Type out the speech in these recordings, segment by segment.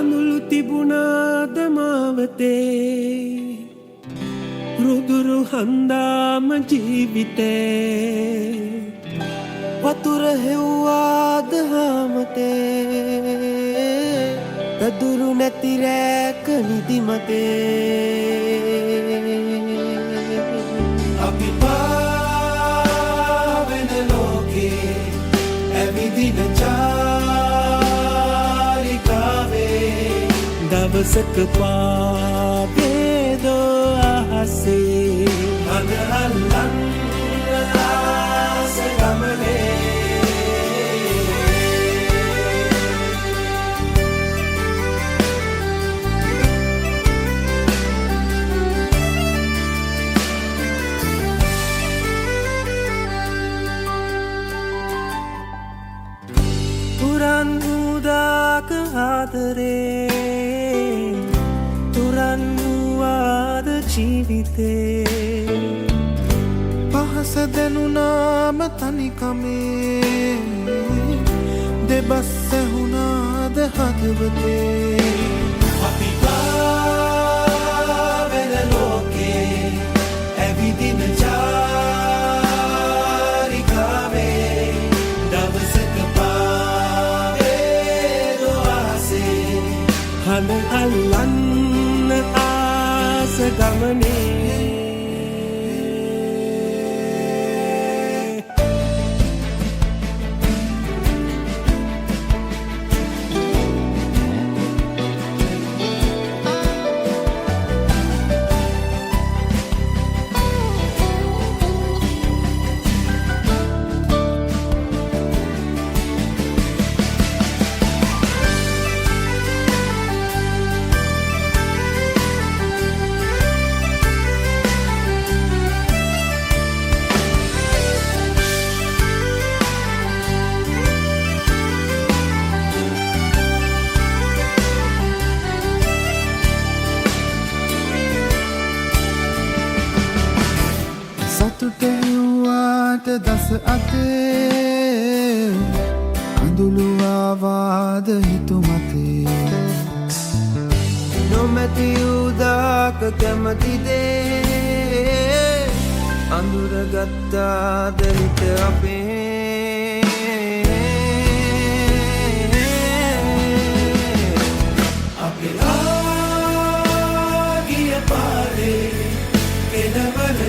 කඳුළු තිබුණාද මාවතේ රුදුරු හන්දාම ජීවිතේ වතුර හෙව්වාද හාමතේ පැදුරු නැති රැක නිදිමතේ අපි පාවෙන ලෝකේ ඇවිදින චාරිකාවේ දවසක පාවේදෝ අහසේ හද අල්ලන්න ආස ගමනේ තුරන් උදාක ආදරේ තුරන් වූවාද ජීවිතේ පහස දැනුනාම තනිකමේ දෙබස් ඇහුණාද හදවතේ අපි පාවෙන ලෝකේ ඇවිදින චාරිකාවේ දවසක හඳ අල්ලන්න ආස ගමනේ සතුටෙව්වාට දස අතේ කඳුළු ආවාද හිතුමතේ නොමැති උදාක කැමතිදේ අඳුරගත්තාද හිත අපේ අපි ආගිය පාරේ කෙනවල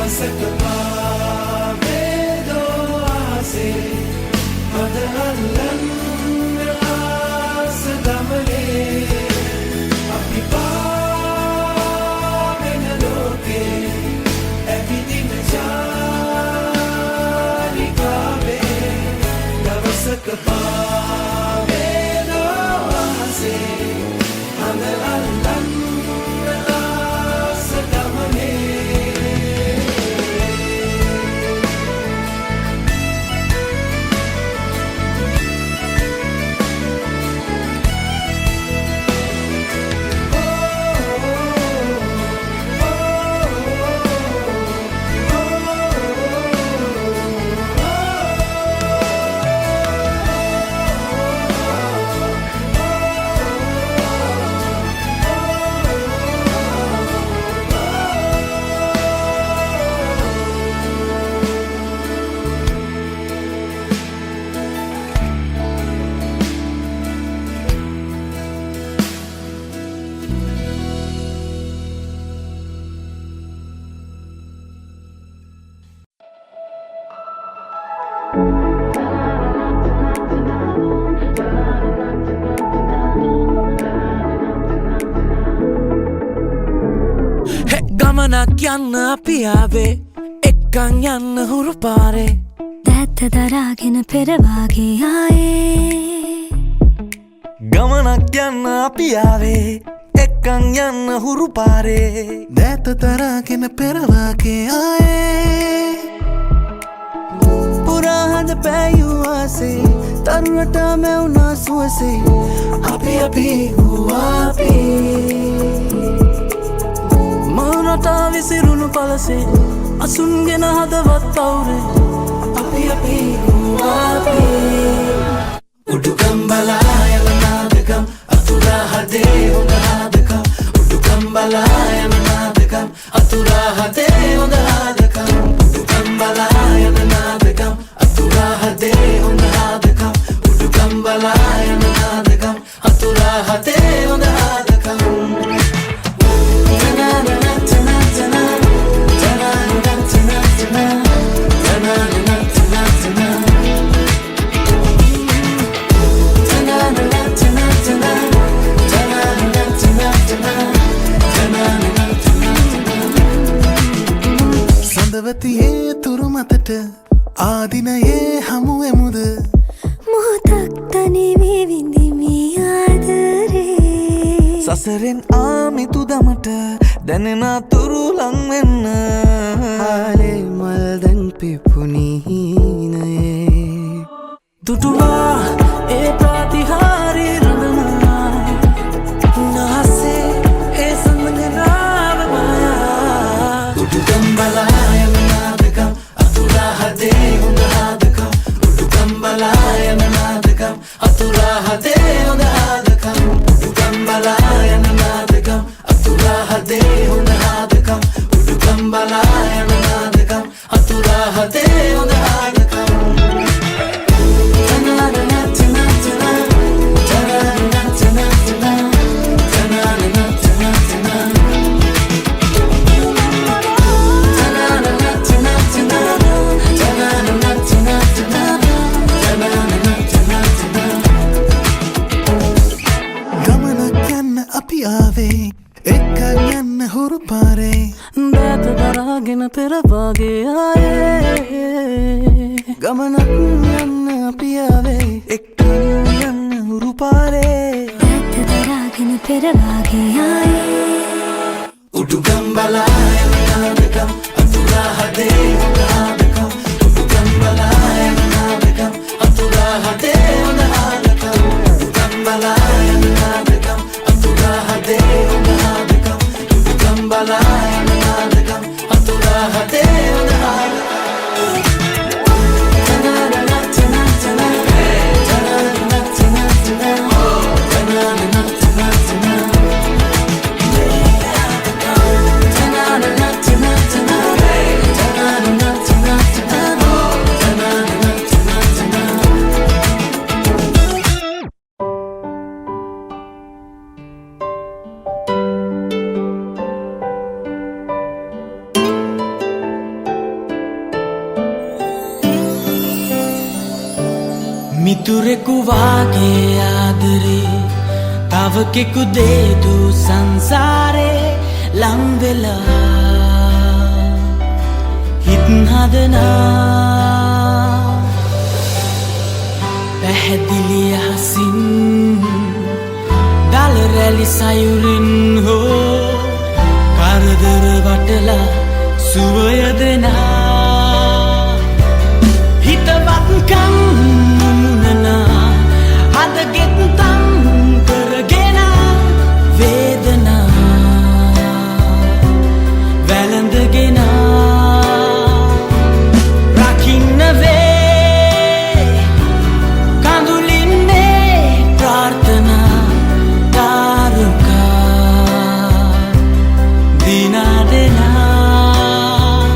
දවසක පාවේදෝ ආසේ හද අල්ලන්න ආස ගමනේ අපි පාවෙන ලෝකේ ඇවිදින චාරිකාවේ දවසක පාවේදෝ ආසේ හද අල්ලන්න ආස ගමනේ ගමනක් යන්න අපි ආවේ එක්කන් යන්න හුරු පාරේ දැත්ත දරාගෙන පෙරවාගේ ආයේ ගමනක් යන්න අපි ආවේ එක්කන් යන්න හුරු පාරේ දැත්ත දරාගෙන පෙරවාගේ ආයේ පුරාහඳ පෑයූ ආසේ තරුණට මැවුනා සුවසේ අපි වූ මවුනටා විසිරුණු පලසේ අසුන්ගෙන හදවත් පවුරේ අපි වූ හෘදයේ හමුවෙමුද මොහොතක් තනිවී විඳිමි ආදරේ සසරෙන් ආමිතු දමට දැනෙන තුරු ලං වෙන්න ආලේ මල් දැන් පිපුණීනයේ දුටුවා ඒ ප්‍රතිහාරී රඳනා නහසේ ඒ සඳගනාව මායා උඩුකම් බලායම නාදකම් අතුරා හදේ හොඳ ආදකම් උඩුකම් බලායම නාදකම් අතුරා හදේ හොඳ ආදකම් උඩුකම් බලායම නාදකම් අතුරා හදේ හොඳ ආදකම් උඩුකම් බලායම නාදකම් අතුරා හදේ හොඳ ආදකම් අපි ආවේ එක්කන් යන්න හුරු පාරේ දැත දරාගෙන පෙරවාගේ ආයේ ගමනක් යන්න අපි ආවේ එක්කන් යන්න හුරු පාරේ දැත දරාගෙන පෙරවාගේ ආයේ උඩුකම් බලායම නාදකම් අතුරා හදේ හොඳ ආදකම් උඩුකම් බලායම නාදකම් අතුරා හදේ හොඳ ආදකම් උඩුකම් බලායම නාදකම් අතුරා හදේ හොඳ ආදකම් උඩුකම් බලායම නාදකම් අතුරා හදේ හොඳ ආදකම් මිතුරෙකු වාගේ ආදරේ තවකෙකු දේදු සංසාරේ ලංවෙලා හිත් හදනා පැහැදිලි අහසින් දල රැලි සයුරින් හෝ කරදර වටලා සුවය දෙනා හිතවත්කම් හදගෙත්තම් කරගෙන වේදනා වැළඳගෙන රකින්න වේ කඳුලින්නේ ප්‍රාර්ථනා දාරුකා දිනා දෙනා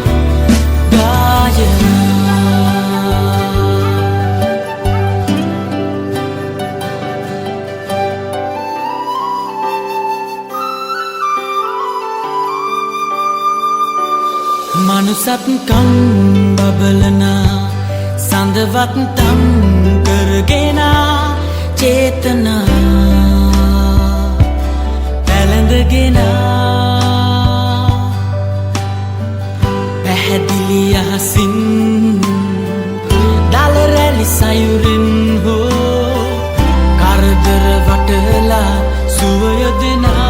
ගායනා මනුසත්කම් බබලනා සඳවත්තම් කරගෙන චේතනා පැළඳගෙන පැහැදිලි අහසින් දල රැලි සයුරින් හෝ කරදර වටලා සුවය දෙනා